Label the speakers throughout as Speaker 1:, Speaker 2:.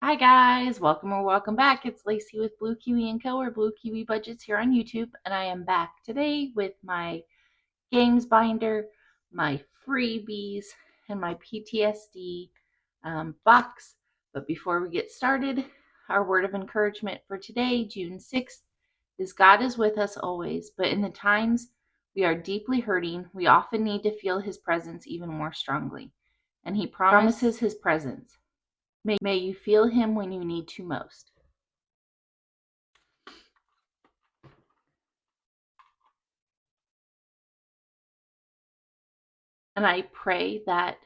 Speaker 1: Hi guys, welcome or welcome back. It's Lacey with Blue Kiwi & Co. or Blue Kiwi Budgets here on YouTube, and I am back today with my games binder, my freebies, and my PTSD box. But before we get started, our word of encouragement for today, June 6th, is God is with us always, but in the times we are deeply hurting, we often need to feel His presence even more strongly. And He promises His presence. May you feel Him when you need to most. And I pray that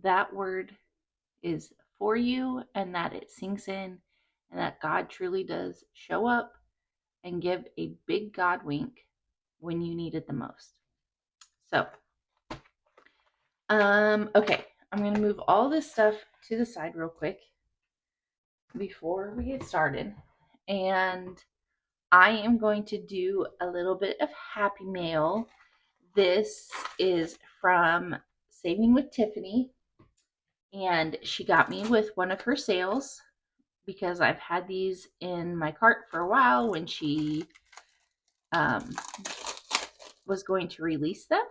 Speaker 1: that word is for you and that it sinks in and that God truly does show up and give a big God wink when you need it the most. So, okay, I'm going to move all this stuff to the side real quick before we get started. And I am going to do a little bit of Happy Mail. This is from Saving with Tiffany, and she got me with one of her sales because I've had these in my cart for a while when she was going to release them,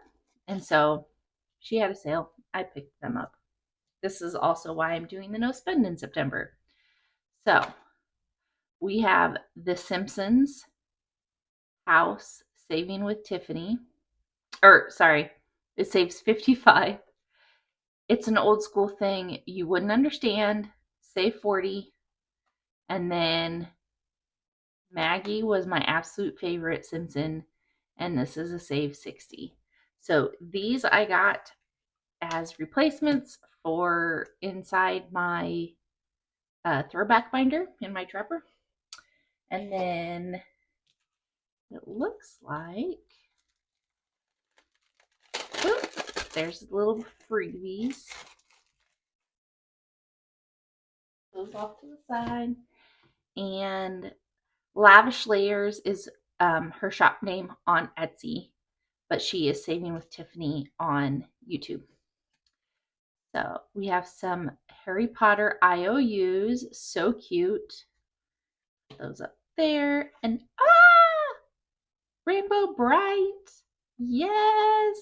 Speaker 1: and so she had a sale. I picked them up. This is also why I'm doing the no spend in September. So we have The Simpsons House Saving with Tiffany. It saves 55. It's an old school thing. You wouldn't understand. Save 40. And then Maggie was my absolute favorite Simpson. And this is a save 60. So these I got as replacements for inside my throwback binder in my trapper. And then it looks like, there's little freebies. Those off to the side. And Lavish Layers is her shop name on Etsy, but she is Saving with Tiffany on YouTube. So we have some Harry Potter IOUs, so cute. Put those up there, and Rainbow Bright, yes!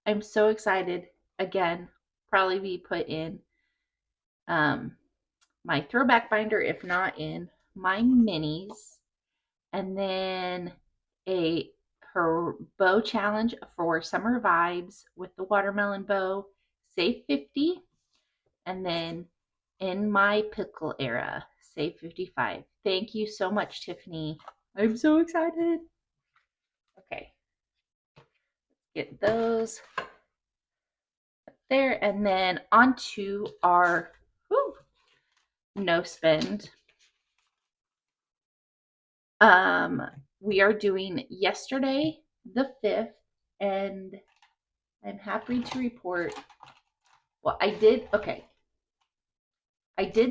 Speaker 1: I'm so excited. Again, probably be put in my throwback binder, if not in my minis. And then her bow challenge for summer vibes with the watermelon bow, save 50. And then in my pickle era, save 55. Thank you so much, Tiffany. I'm so excited. Okay, get those up there, and then onto our no spend. We are doing yesterday, the 5th, and I'm happy to report, well, I did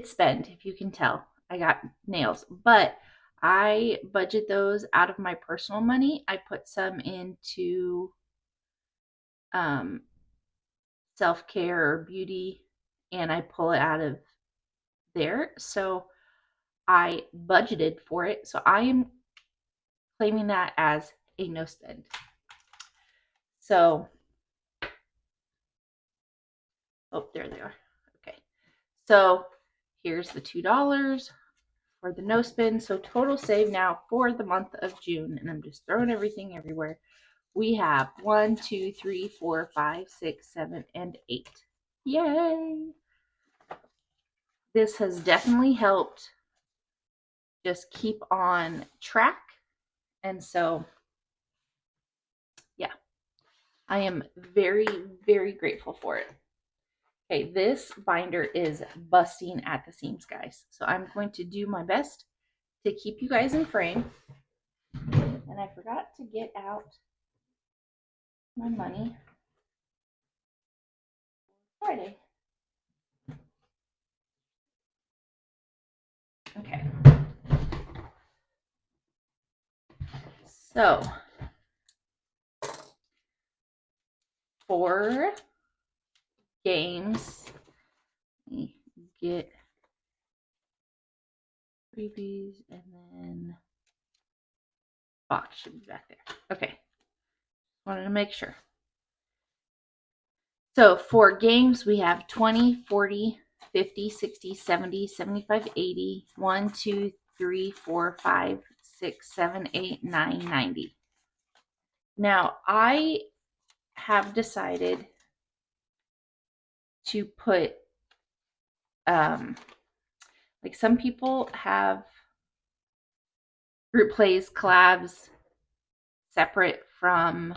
Speaker 1: spend, if you can tell. I got nails, but I budget those out of my personal money. I put some into self-care or beauty, and I pull it out of there. So I budgeted for it. So I am claiming that as a no spend. So, oh, there they are. Okay. So here's the $2 for the no spend. So total save now for the month of June, and I'm just throwing everything everywhere. We have 1, 2, 3, 4, 5, 6, 7, and 8. Yay! This has definitely helped just keep on track. And so, yeah, I am very, very grateful for it. Okay, this binder is busting at the seams, guys. So I'm going to do my best to keep you guys in frame. And I forgot to get out my money Friday. Okay. So, for games, let me get Freebies, and then box should be back there. Okay. Wanted to make sure. So for games, we have 20, 40, 50, 60, 70, 75, 80, 1, 2, 3, 4, 5, 6, 7, 8, 9, 90. Now, I have decided to put, like some people have group plays, collabs separate from,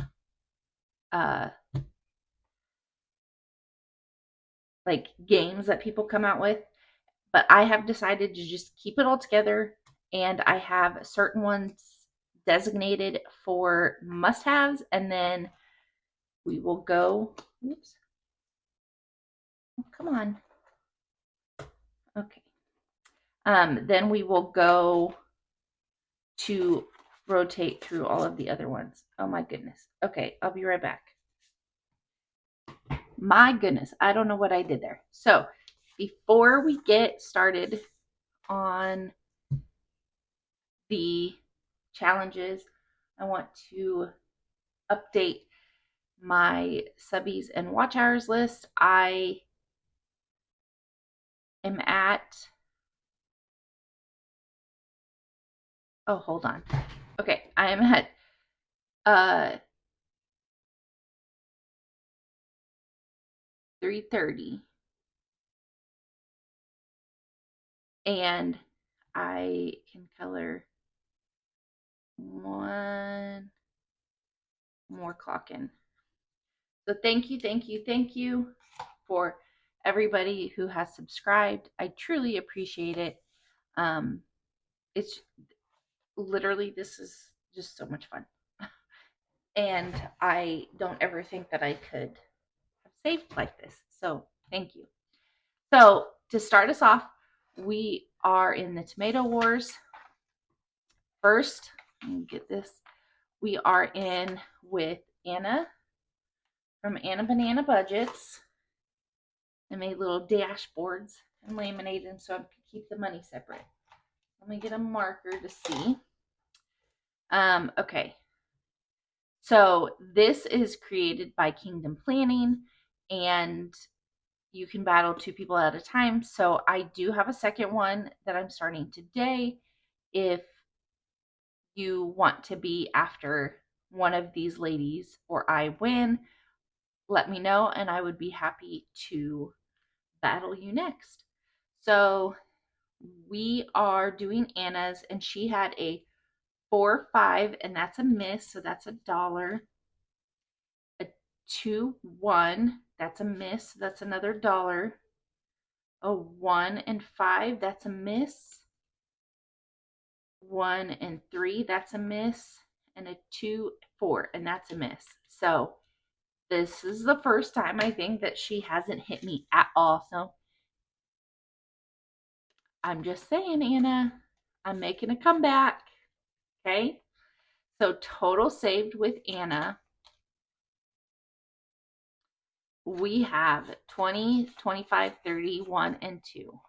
Speaker 1: like games that people come out with. But I have decided to just keep it all together, and I have certain ones designated for must-haves, and then we will go, oops, oh, come on. Okay. Then we will go to rotate through all of the other ones. Oh my goodness. Okay, I'll be right back. My goodness, I don't know what I did there. So before we get started on the challenges, I want to update my subbies and watch hours list. I am at, oh, hold on. Okay, I am at 3:30, and I can color one more clock in. So thank you for everybody who has subscribed. I truly appreciate it. It's literally, this is just so much fun. And I don't ever think that I could have saved like this. So thank you. So to start us off, we are in the Tomato Wars. First, let me get this. We are in with Anna from Anna Banana Budgets. I made little dashboards and laminated them so I can keep the money separate. Let me get a marker to see. Okay. So this is created by Kingdom Planning, and you can battle 2 people at a time. So I do have a second one that I'm starting today. If you want to be after one of these ladies or I win, let me know and I would be happy to battle you next. So we are doing Anna's, and she had a 4-5, and that's a miss, so that's $1. A 2-1, that's a miss, so that's another $1. A 1 and 5, that's a miss. 1 and 3, that's a miss. And a 2-4, and that's a miss. So this is the first time I think that she hasn't hit me at all. So I'm just saying, Anna, I'm making a comeback. Okay. So total saved with Anna, we have 20, 25, 30, 1, and 2.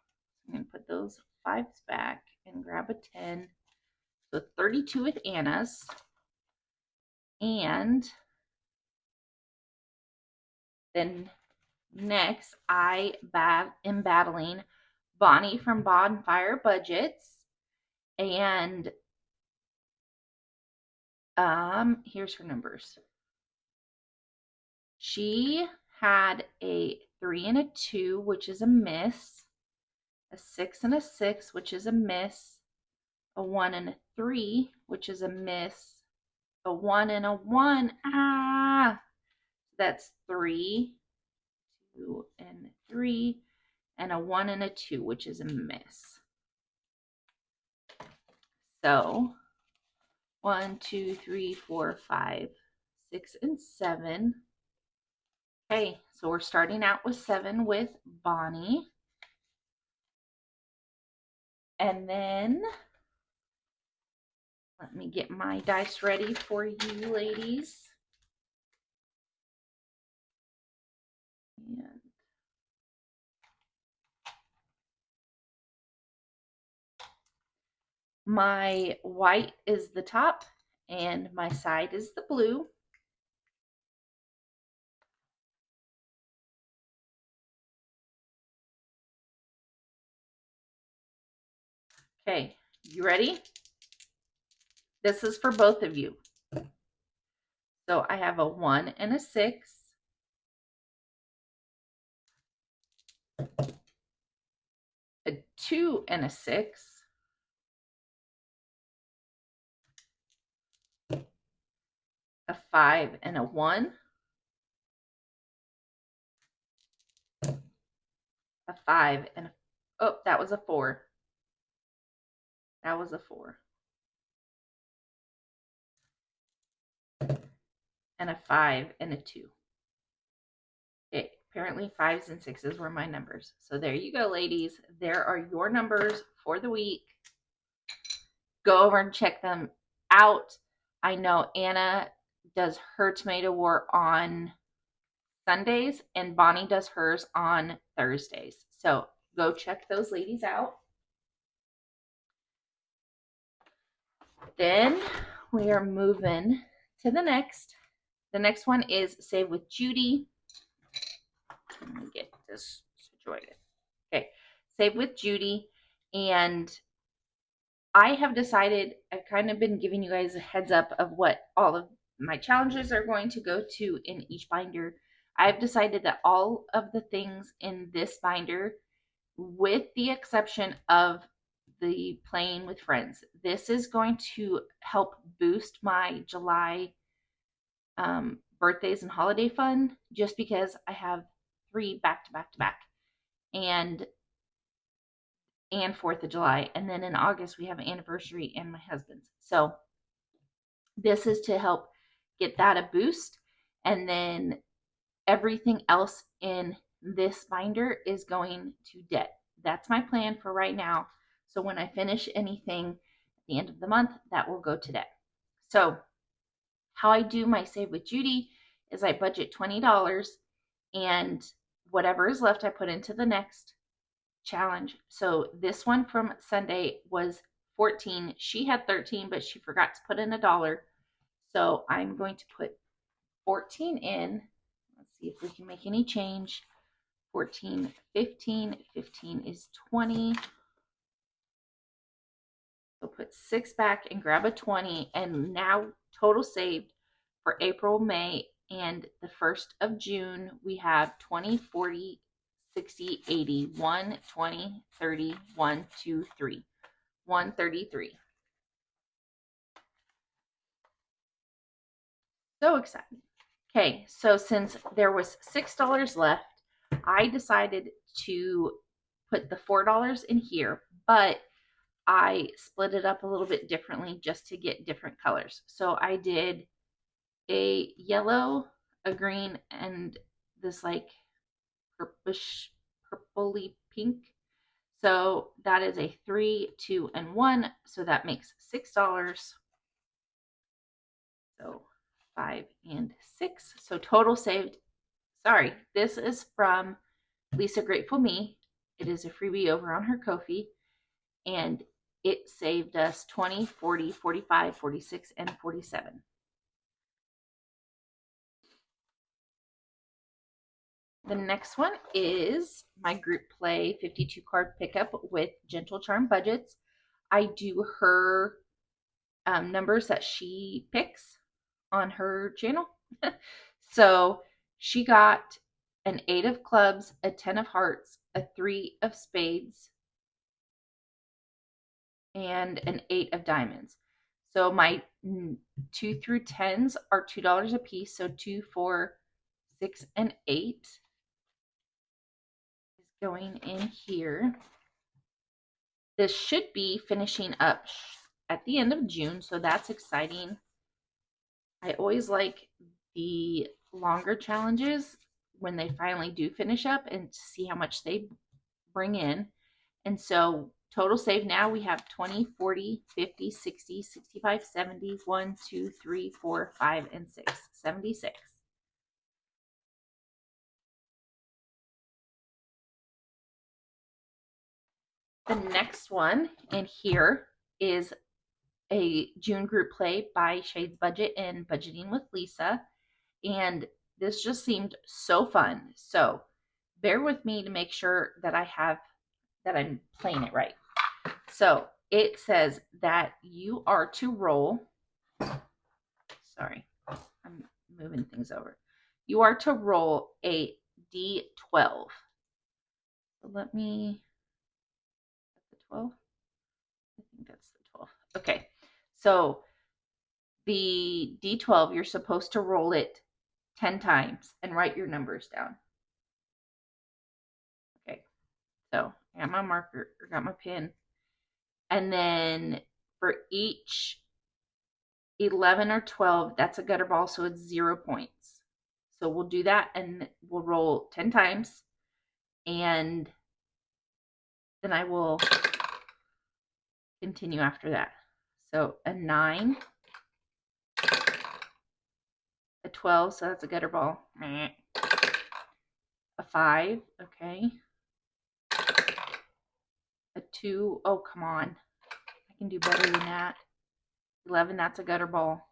Speaker 1: I'm going to put those 5s back and grab a 10. So 32 with Anna's. And then next, I am battling Bonnie from Bonfire Budgets. And here's her numbers. She had a 3 and a 2, which is a miss. A 6 and a 6, which is a miss. A 1 and a 3, which is a miss. A 1 and a 1. That's 3, 2 and 3. And a 1 and a 2, which is a miss. So 1, 2, 3, 4, 5, 6, and 7. Okay, so we're starting out with 7 with Bonnie. And then let me get my dice ready for you ladies. And My white is the top and my side is the blue. Okay, you ready? This is for both of you. So I have a 1 and a 6, a 2 and a 6, a 5 and a 1, a 5 and a, oh, that was a 4. That was a 4. And a 5 and a 2. Okay, apparently 5s and 6s were my numbers. So there you go, ladies. There are your numbers for the week. Go over and check them out. I know Anna does her tomato war on Sundays and Bonnie does hers on Thursdays. So go check those ladies out. Then we are moving to the next. The next one is Save with Judy. Let me get this situated. Okay, Save with Judy. And I have decided, I've kind of been giving you guys a heads up of what all of my challenges are going to go to in each binder. I've decided that all of the things in this binder, with the exception of the playing with friends, this is going to help boost my July birthdays and holiday fun, just because I have 3 back to back to back, and 4th of July. And then in August, we have an anniversary and my husband's. So this is to help get that a boost. And then everything else in this binder is going to debt. That's my plan for right now. So when I finish anything at the end of the month, that will go to debt. So how I do my Save with Judy is I budget $20, and whatever is left I put into the next challenge. So this one from Sunday was 14. She had 13, but she forgot to put in $1. So I'm going to put 14 in. Let's see if we can make any change. 14, 15. 15 is 20. So put 6 back and grab a 20. And now total saved for April, May, and the 1st of June, we have 20, 40, 60, 80, 1, 20, 30, 1, 2, 3, 133. So excited. Okay, so since there was $6 left, I decided to put the $4 in here, but I split it up a little bit differently just to get different colors. So I did a yellow, a green, and this like purpley pink. So that is a 3, 2, and 1. So that makes $6. So 5 and 6. So total saved. Sorry, this is from Lisa Grateful Me. It is a freebie over on her Ko-fi, and it saved us 20, 40, 45, 46, and 47. The next one is my group play 52 card pickup with Gentle Charm Budgets. I do her numbers that she picks on her channel. So she got an 8 of clubs, a 10 of hearts, a 3 of spades, and an 8 of diamonds. So my 2 through 10s are $2 a piece. So 2, 4, 6, and 8 is going in here. This should be finishing up at the end of June, so that's exciting. I always like the longer challenges when they finally do finish up and to see how much they bring in. And so total save now we have 20, 40, 50, 60, 65, 70, 1, 2, 3, 4, 5, and 6. 76. The next one in here is a June group play by Shades Budget and Budgeting with Lisa. And this just seemed so fun. So bear with me to make sure that I'm playing it right. So it says that you are to roll. Sorry, I'm moving things over. You are to roll a D12. So let me, the 12? I think that's the 12. Okay, so the D12, you're supposed to roll it 10 times and write your numbers down. Okay, so I got my marker, I got my pen. And then for each 11 or 12, that's a gutter ball, so it's 0 points. So we'll do that and we'll roll 10 times. And then I will continue after that. So a 9, a 12, so that's a gutter ball. A 5, okay. A 2, oh, come on. I can do better than that. 11, that's a gutter ball.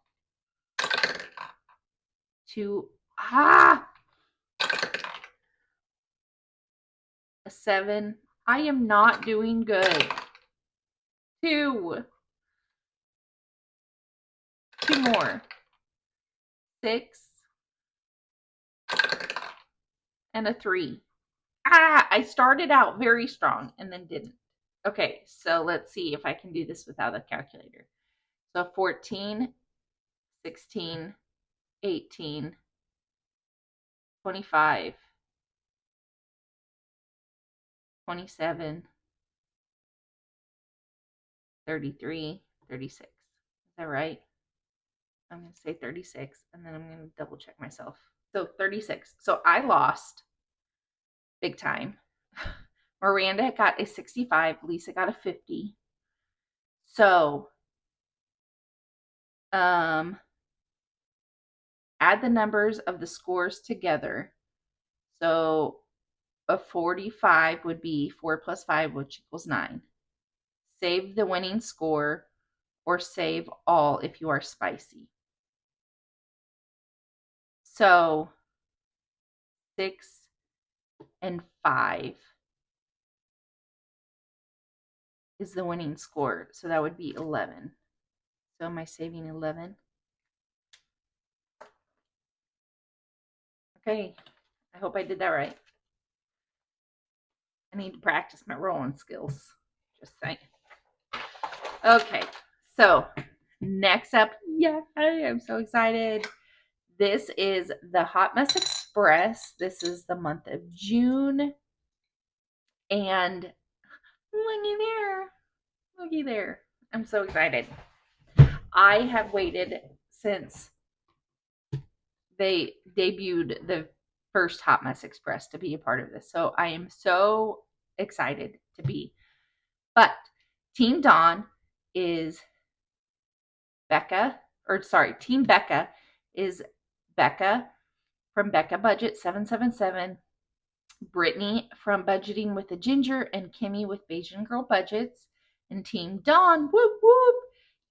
Speaker 1: 2, a 7. I am not doing good. 2 more. 6 and a 3. I started out very strong and then didn't. Okay, so let's see if I can do this without a calculator. So 14, 16, 18, 25, 27, 33, 36. Is that right? I'm going to say 36, and then I'm going to double check myself. So 36. So I lost big time. Miranda got a 65. Lisa got a 50. So, add the numbers of the scores together. So a 45 would be 4 plus 5, which equals 9. Save the winning score or save all if you are spicy. So 6 and 5 is the winning score. So that would be 11. So am I saving 11? Okay, I hope I did that right. I need to practice my rolling skills. Just saying. Okay, so next up, yeah, I'm so excited. This is the Hot Mess Express. This is the month of June. And looky there. Looky there. I'm so excited. I have waited since they debuted the first Hot Mess Express to be a part of this. So I am so excited to be. But Team Dawn is Becca, Team Becca is Becca from Becca Budget 777, Brittany from Budgeting with a Ginger, and Kimmy with Bayesian Girl Budgets. And Team Dawn, whoop whoop,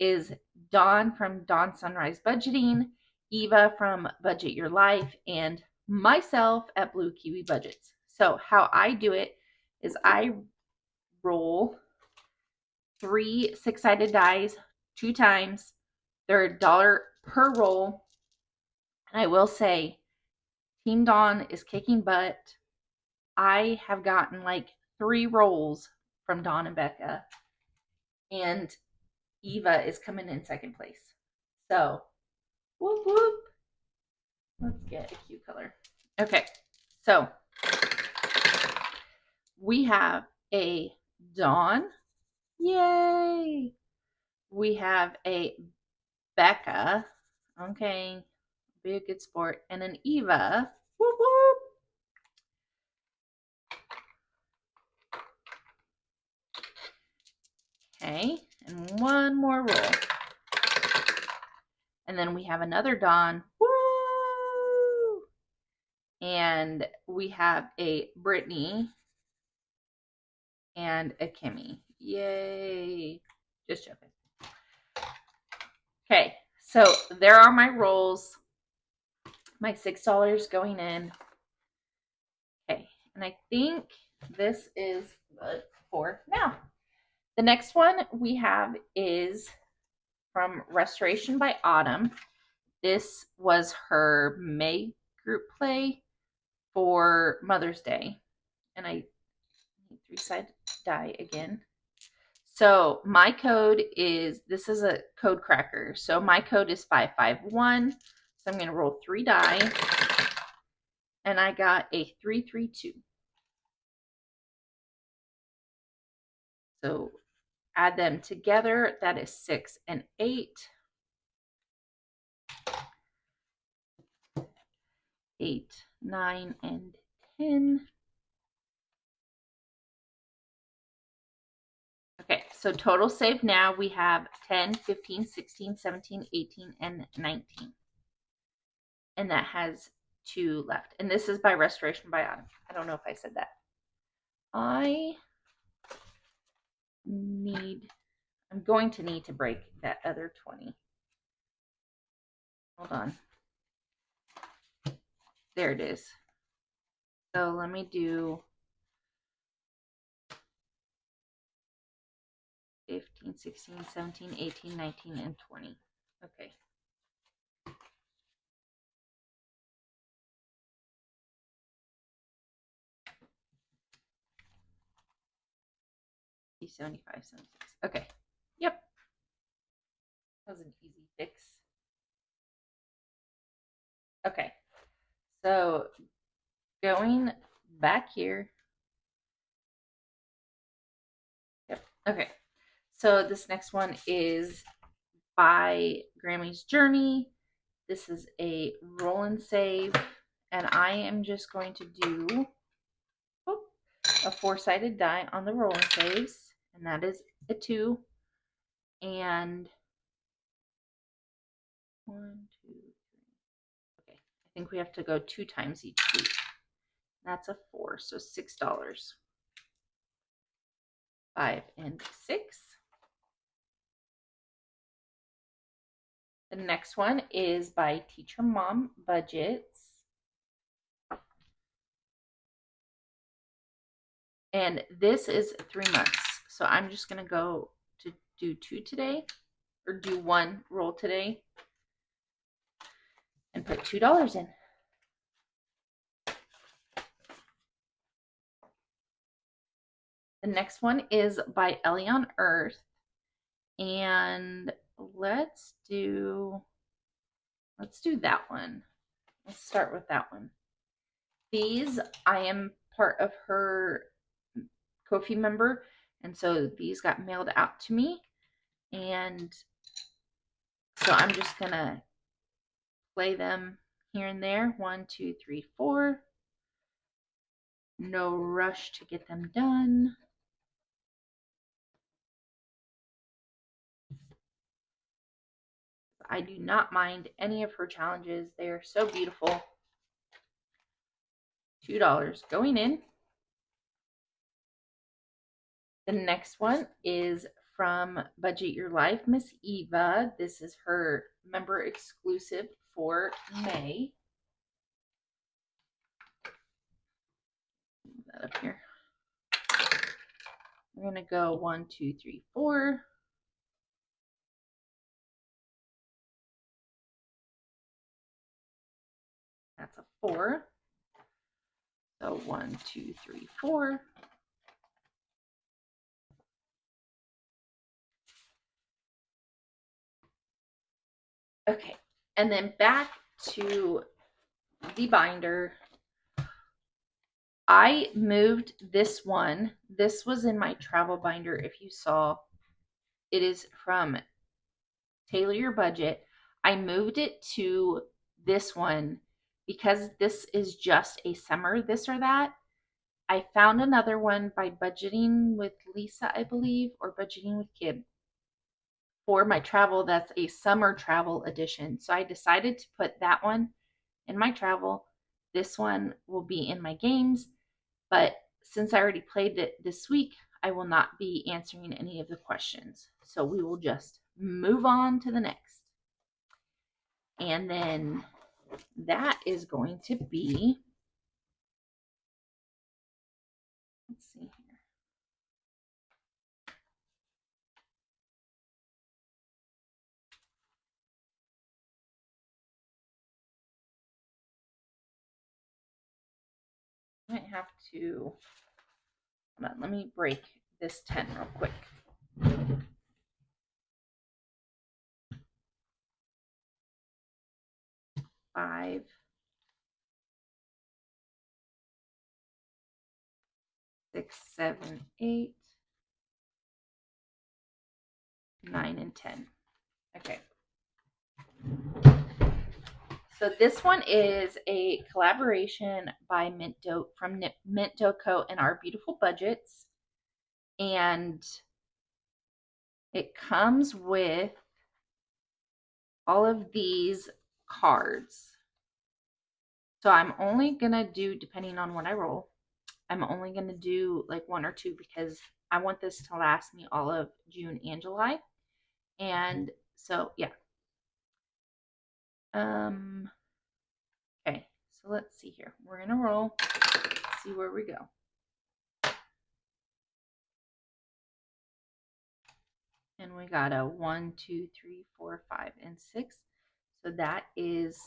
Speaker 1: is Dawn from Dawn Sunrise Budgeting, Eva from Budget Your Life, and myself at Blue Kiwi Budgets. So how I do it is I roll 3 6-sided dice 2 times. They're $1 per roll. And I will say, Team Dawn is kicking butt. I have gotten like 3 rolls from Dawn and Becca. And Eva is coming in second place. So, whoop whoop. Let's get a cute color. Okay, so we have a Dawn. Yay! We have a Becca. Okay, be a good sport. And an Eva. Whoop whoop. Okay, and one more roll. And then we have another Dawn. Woo! And we have a Brittany and a Kimmy. Yay! Just joking. Okay, so there are my rolls. My $6 going in. Okay, and I think this is good for now. The next one we have is from Restoration by Autumn. This was her May group play for Mother's Day. And I need 3-side die again. So my code is, this is a code cracker. So my code is 551. So I'm going to roll 3 die. And I got a 332. So add them together. That is 6 and 8. 8, 9, and 10. Okay, so total save now we have 10, 15, 16, 17, 18, and 19. And that has 2 left. And this is by Restoration by Autumn. I don't know if I said that. I'm going to need to break that other 20. Hold on. There it is. So let me do 15, 16, 17, 18, 19, and 20. Okay. 75, 76. Okay. Yep. That was an easy fix. Okay. So going back here. Yep. Okay. So this next one is by Grammy's Journey. This is a roll and save. And I am just going to do a 4-sided die on the roll and saves. And that is a 2. And 1, 2, 3. Okay. I think we have to go 2 times each week. That's a 4. So $6. 5 and 6. The next one is by Teacher Mom Budgets. And this is 3 months. So I'm just going to go to do 2 today, or do 1 roll today, and put $2 in. The next one is by Ellie on Earth. And let's do that one. Let's start with that one. These, I am part of her Ko-fi member, and so these got mailed out to me. And so I'm just gonna play them here and there. 1, 2, 3, 4. No rush to get them done. I do not mind any of her challenges. They are so beautiful. $2 going in. The next one is from Budget Your Life, Miss Eva. This is her member exclusive for May. Move that up here. We're going to go 1, 2, 3, 4. That's a 4. So 1, 2, 3, 4. Okay, and then back to the binder. I moved this one. This was in my travel binder. If you saw, it is from Tailor Your Budget. I moved it to this one because this is just a summer this or that. I found another one by Budgeting with Lisa, I believe, or Budgeting with Kib for my travel. That's a summer travel edition. So I decided to put that one in my travel. This one will be in my games, but since I already played it this week, I will not be answering any of the questions. So we will just move on to the next. And then that is going to be, let's see here. I might have to, hold on, let me break this 10 real quick. Five, 6, 7, 8, 9, and 10. Okay. So this one is a collaboration by Mint Dough from Mint Dough Co. and Our Beautiful Budgets. And it comes with all of these cards. So I'm only going to do, depending on what I roll, I'm only going to do like 1 or 2 because I want this to last me all of June and July. And so, yeah. Okay, so let's see here. We're going to roll, see where we go. And we got a 1, 2, 3, 4, 5, and 6. So that is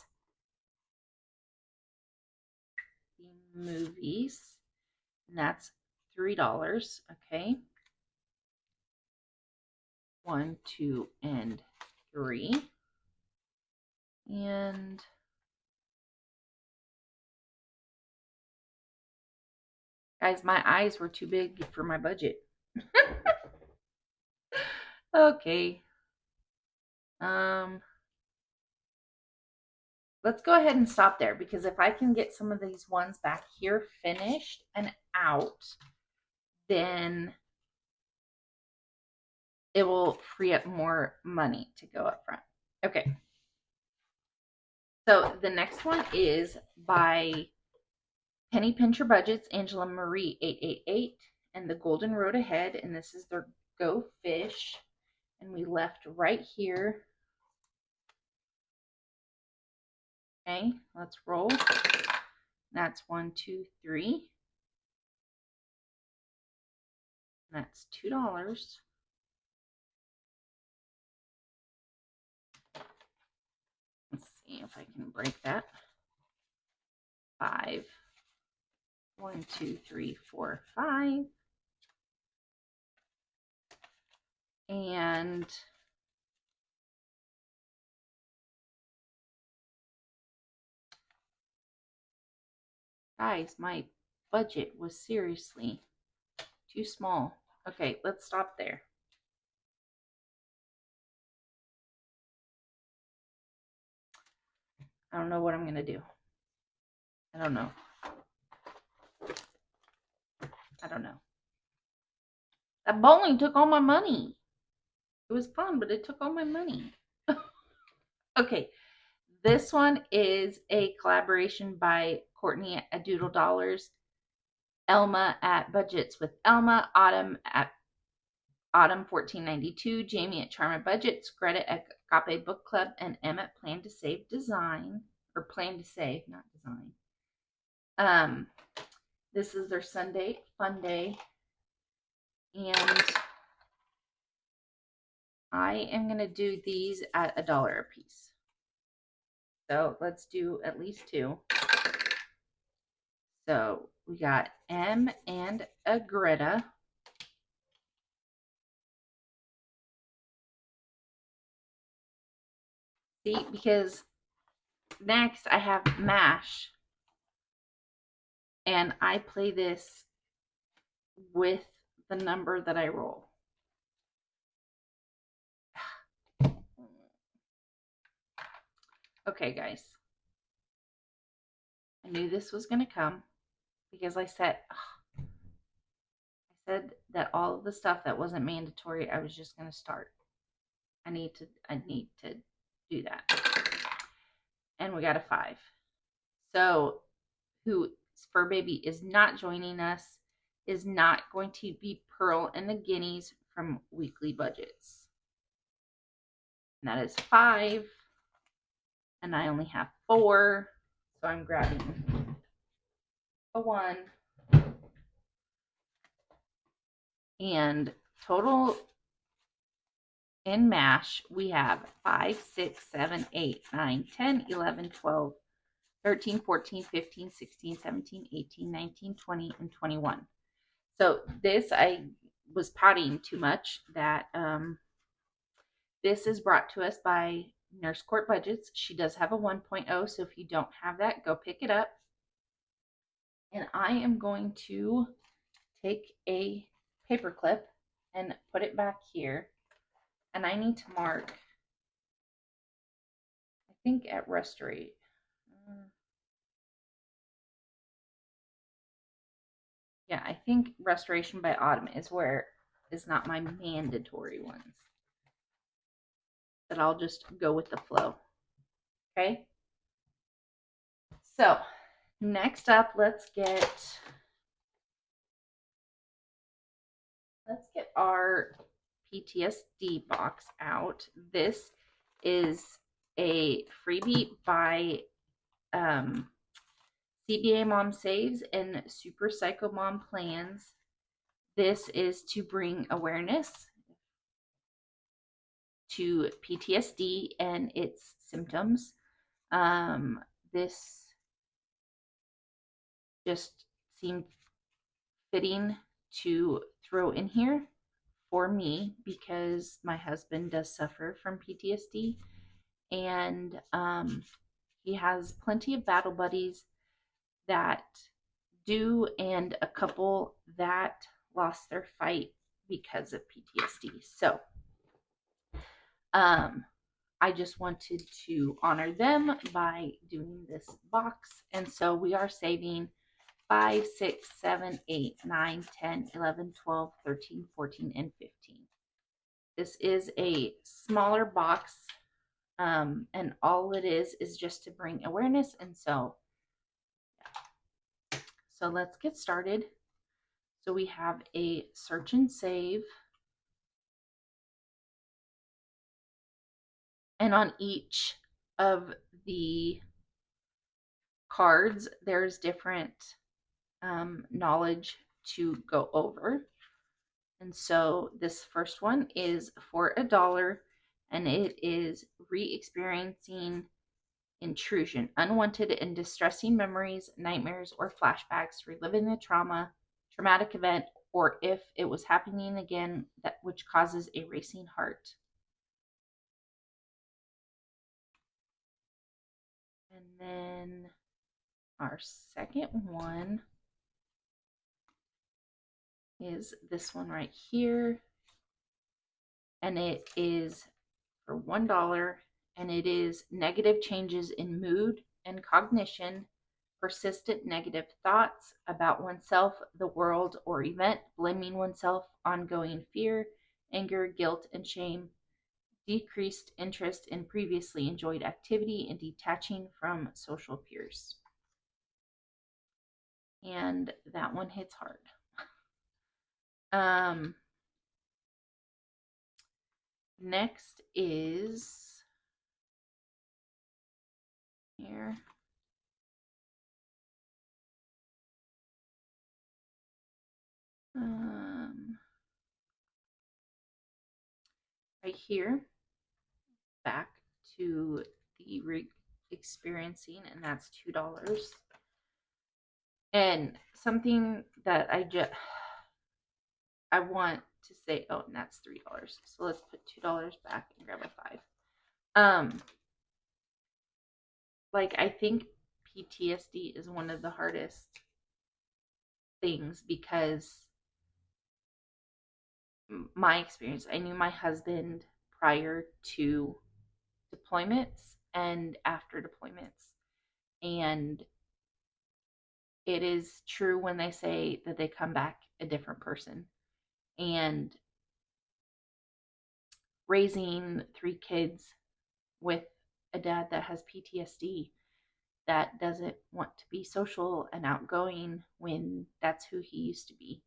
Speaker 1: the movies. And that's $3. Okay. 1, 2, and 3. And guys, my eyes were too big for my budget. Okay. Let's go ahead and stop there because if I can get some of these ones back here finished and out, then it will free up more money to go up front. Okay. So the next one is by Penny Pincher Budgets, Angela Marie 888, and The Golden Road Ahead. And this is their Go Fish. And we left right here. Okay, let's roll. That's 1, 2, 3. That's $2. Let's see if I can break that. 5. 1, 2, 3, 4, 5. And guys, my budget was seriously too small. Okay, let's stop there. I don't know what I'm going to do. I don't know. I don't know. That bowling took all my money. It was fun, but it took all my money. Okay, this one is a collaboration by Courtney at Doodle Dollars, Elma at Budgets with Elma, Autumn at Autumn 1492, Jamie at Charm at Budgets, Greta at Agape Book Club, and Emma at Plan to Save Design, or Plan to Save, not Design. This is their Sunday Funday, and I am going to do these at $1 a piece. So let's do at least 2. So we got M and a Greta. See, because next I have MASH. And I play this with the number that I roll. Okay, guys. I knew this was going to come because I said that all of the stuff that wasn't mandatory, I was just going to start. I need to do that. And we got a 5. So who Fur Baby is not joining us is not going to be Pearl and the Guineas from Weekly Budgets. And that is 5. and I only have 4, so I'm grabbing a 1. And total in MASH, we have 5, 6, 7, 8, 9, 10, 11, 12, 13, 14, 15, 16, 17, 18, 19, 20, and 21. So this, I was pottying too much. That this is brought to us by Nurse Court Budgets. She does have a 1.0, so if you don't have that, go pick it up. And I am going to take a paper clip and put it back here. And I need to mark, I think at Restorate. Yeah, I think Restoration by Autumn is not my mandatory ones. But I'll just go with the flow. Okay? So, next up, let's get our PTSD box out. This is a freebie by CBA Mom Saves and Super Psycho Mom Plans. This is to bring awareness to PTSD and its symptoms. This just seemed fitting to throw in here for me because my husband does suffer from PTSD, and he has plenty of battle buddies that do, and a couple that lost their fight because of PTSD. So I just wanted to honor them by doing this box. And so we are saving 5, 6, 7, 8, 9, 10, 11, 12, 13, 14, and 15. This is a smaller box, and all it is just to bring awareness. And so let's get started. So we have a search and save. And on each of the cards, there's different knowledge to go over. And so this first one is for $1, and it is re-experiencing intrusion, unwanted and distressing memories, nightmares, or flashbacks, reliving the traumatic event, or if it was happening again, that which causes a racing heart. And then our second one is this one right here, and it is for $1, and it is negative changes in mood and cognition, persistent negative thoughts about oneself, the world, or event, blaming oneself, ongoing fear, anger, guilt, and shame, decreased interest in previously enjoyed activity, and detaching from social peers. And that one hits hard. Next is here. Right here, back to the experiencing, and that's $2. And something that I want to say, oh, and that's $3. So let's put $2 back and grab a 5. Like, I think PTSD is one of the hardest things because my experience, I knew my husband prior to deployments and after deployments. And it is true when they say that they come back a different person. And raising 3 kids with a dad that has PTSD, that doesn't want to be social and outgoing when that's who he used to be,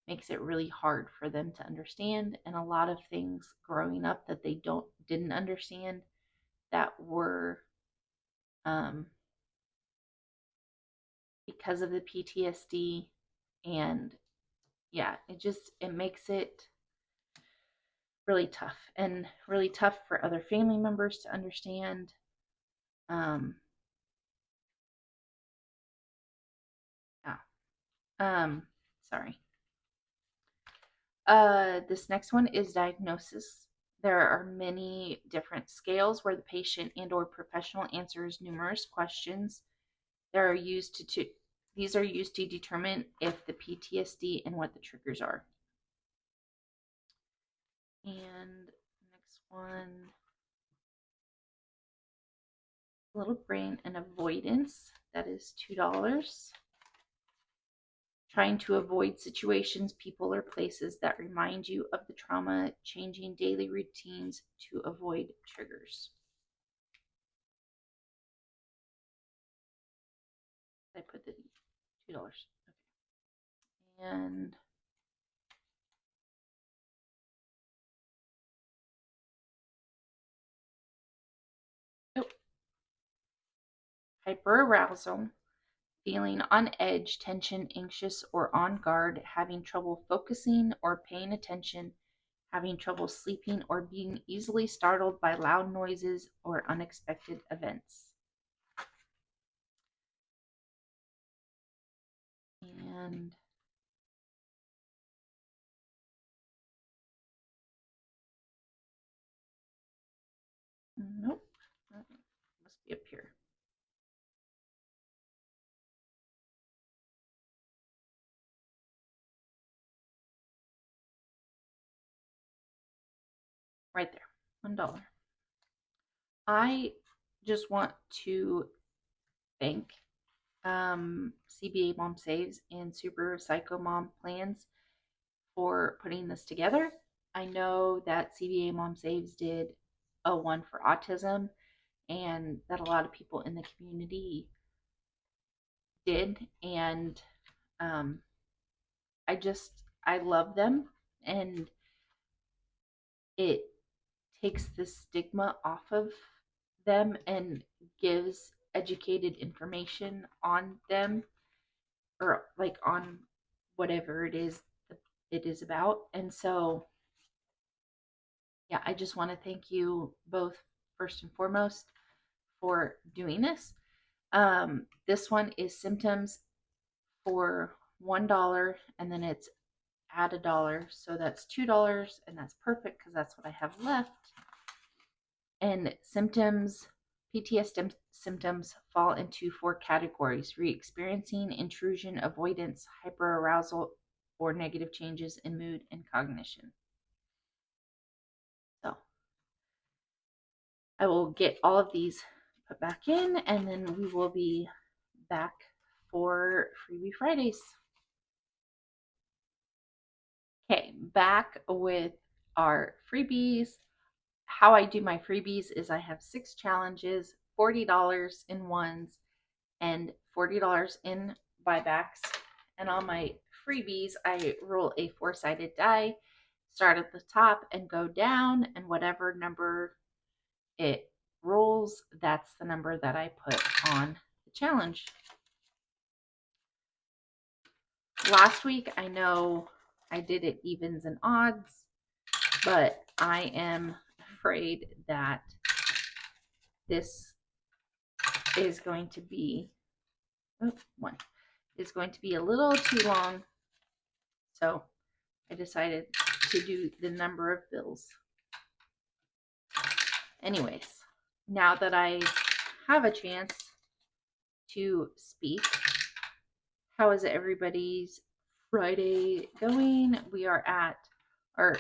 Speaker 1: makes it really hard for them to understand. And a lot of things growing up that they didn't understand, that were because of the PTSD. And yeah, it makes it really tough, and really tough for other family members to understand. Um, yeah. Sorry. This next one is diagnosis. There are many different scales where the patient and or professional answers numerous questions. There are used to these are used to determine if the PTSD and what the triggers are. And next one, little brain and avoidance. That is $2. Trying to avoid situations, people, or places that remind you of the trauma, changing daily routines to avoid triggers. I put the $2. Okay. And oh, hyperarousal, feeling on edge, tension, anxious, or on guard, having trouble focusing or paying attention, having trouble sleeping, or being easily startled by loud noises or unexpected events. And nope, that must be up here. Right there, $1. I just want to thank CBA Mom Saves and Super Psycho Mom Plans for putting this together. I know that CBA Mom Saves did a one for autism, and that a lot of people in the community did. And um, I love them, and it takes the stigma off of them and gives educated information on them, or like on whatever it is about. And so yeah, I just want to thank you both first and foremost for doing this. This one is symptoms for $1, and then it's add $1, so that's $2, and that's perfect because that's what I have left. And symptoms, PTSD symptoms fall into 4 categories: re-experiencing, intrusion, avoidance, hyperarousal, or negative changes in mood and cognition. So I will get all of these put back in, and then we will be back for Freebie Fridays. Okay, back with our freebies. How I do my freebies is I have 6 challenges, $40 in ones, and $40 in buybacks. And on my freebies, I roll a 4-sided die, start at the top and go down, and whatever number it rolls, that's the number that I put on the challenge. Last week, I know I did it evens and odds, but I am afraid that this is going to be one is going to be a little too long, so I decided to do the number of bills. Anyways, now that I have a chance to speak, how is everybody's Friday going? We are at our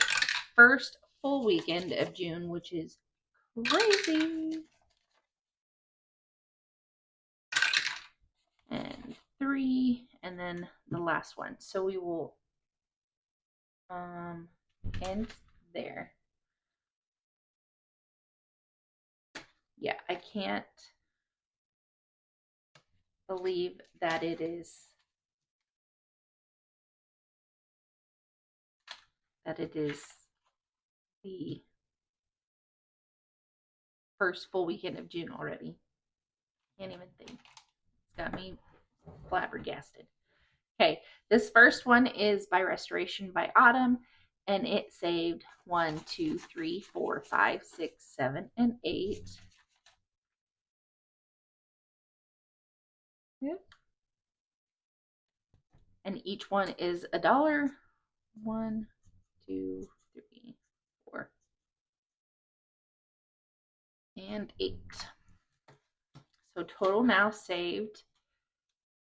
Speaker 1: first full weekend of June, which is crazy. And 3, and then the last one. So we will end there. Yeah, I can't believe that it is the first full weekend of June already. Can't even think. It's got me flabbergasted. Okay, this first one is by Restoration by Autumn, and it saved 1, 2, 3, 4, 5, 6, 7, and 8. Yep. And each one is $1. 1, 2, 3, 4, and 8. So total now saved,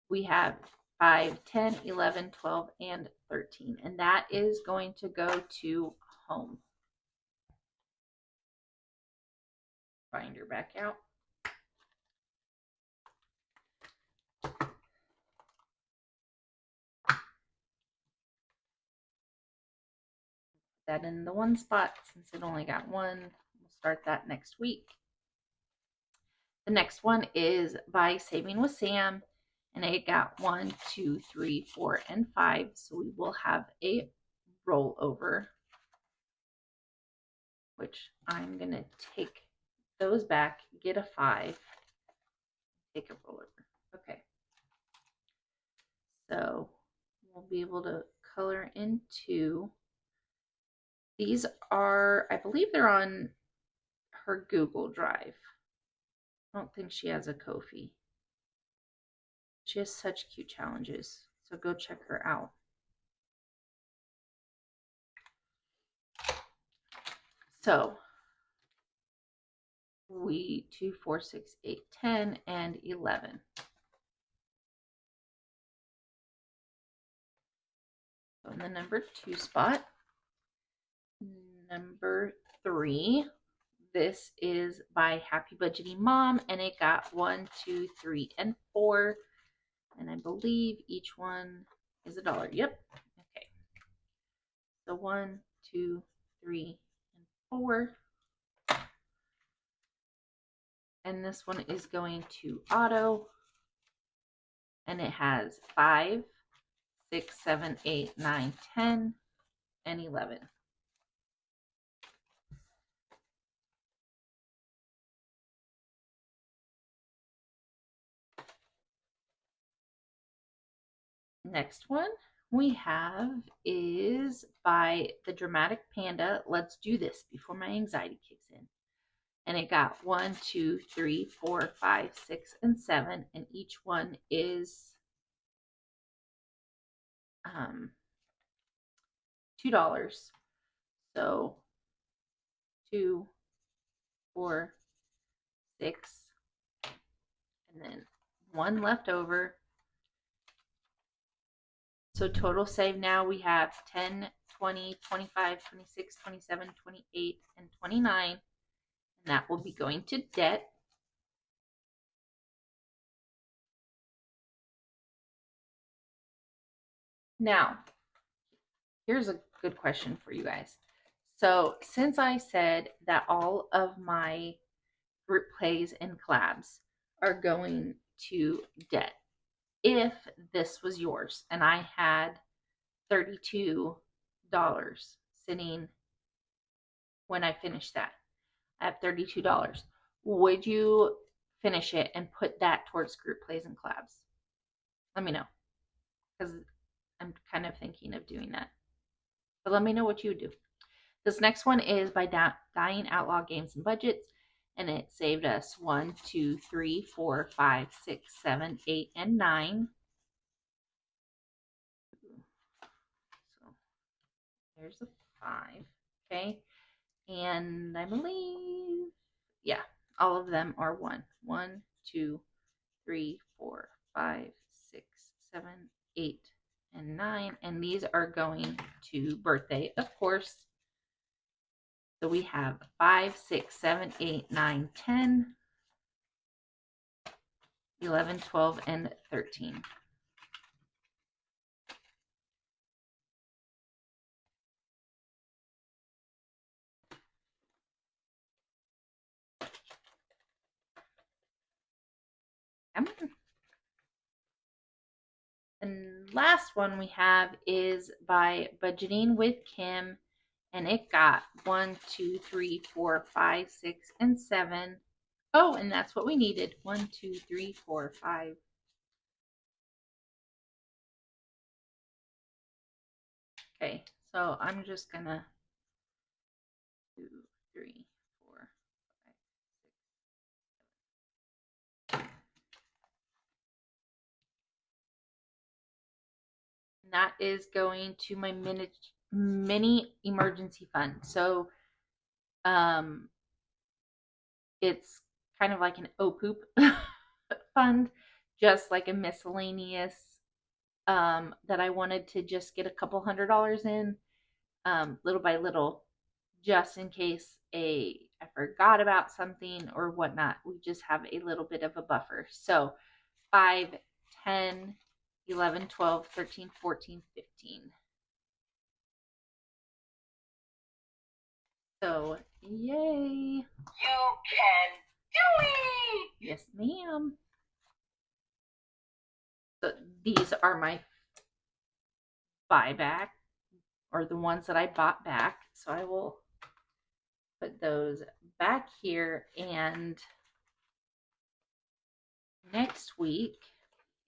Speaker 1: we have 5, 10, 11, 12, and 13. And that is going to go to home. Binder back out. That in the one spot since it only got one. We'll start that next week. The next one is by Saving with Sam, and it got 1, 2, 3, 4, and 5. So we will have a rollover, which I'm going to take those back, get a 5, take a rollover. Okay. So we'll be able to color into, these are, I believe they're on her Google Drive. I don't think she has a Ko-fi. She has such cute challenges, so go check her out. So we 2, 4, 6, 8, 10, and 11. So in the number 2 spot, number 3, this is by Happy Budgeting Mom, and it got 1, 2, 3, and 4. And I believe each one is $1. Yep. Okay. So 1, 2, 3, and 4. And this one is going to auto. And it has 5, 6, 7, 8, 9, 10, and 11. Next one we have is by the Dramatic Panda, Let's Do This Before My Anxiety Kicks In. And it got 1, 2, 3, 4, 5, 6, and 7. And each one is $2. So 2, 4, 6, and then 1 left over. So total save now we have 10, 20, 25, 26, 27, 28, and 29. And that will be going to debt. Now, here's a good question for you guys. So since I said that all of my group plays and collabs are going to debt, if this was yours and I had $32 sitting when I finish that, I have $32, would you finish it and put that towards group plays and collabs? Let me know, because I'm kind of thinking of doing that. But let me know what you would do. This next one is by Dying Outlaw Games and Budgets, and it saved us 1, 2, 3, 4, 5, 6, 7, 8, and 9. So there's a 5. Okay. And I believe, yeah, all of them are 1. 1, 2, 3, 4, 5, 6, 7, 8, and 9. And these are going to birthday, of course. So we have 5, 6, 7, 8, 9, 10, 11, 12, and 13. And last one we have is by Budgeting with Kim, and it got 1, 2, 3, 4, 5, 6, and 7. Oh, and that's what we needed. 1, 2, 3, 4, 5. Okay, so I'm just gonna 2, 3, 4, 5, 6. And that is going to my mini emergency fund. So um it's kind of like an OPOOP fund, just like a miscellaneous that I wanted to just get a couple $100s in, little by little, just in case I forgot about something or whatnot. We just have a little bit of a buffer. So 5, 10, 11, 12, 13, 14, 15. So yay.
Speaker 2: You can do it!
Speaker 1: Yes, ma'am. So these are my buyback, or the ones that I bought back. So I will put those back here, and next week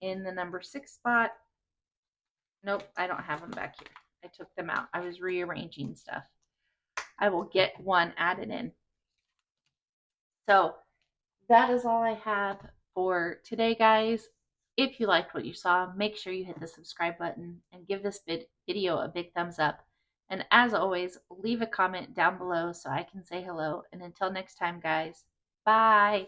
Speaker 1: in the number 6 spot, nope, I don't have them back here. I took them out. I was rearranging stuff. I will get one added in. So that is all I have for today, guys. If you liked what you saw, make sure you hit the subscribe button and give this video a big thumbs up. And as always, leave a comment down below so I can say hello. And until next time, guys, bye.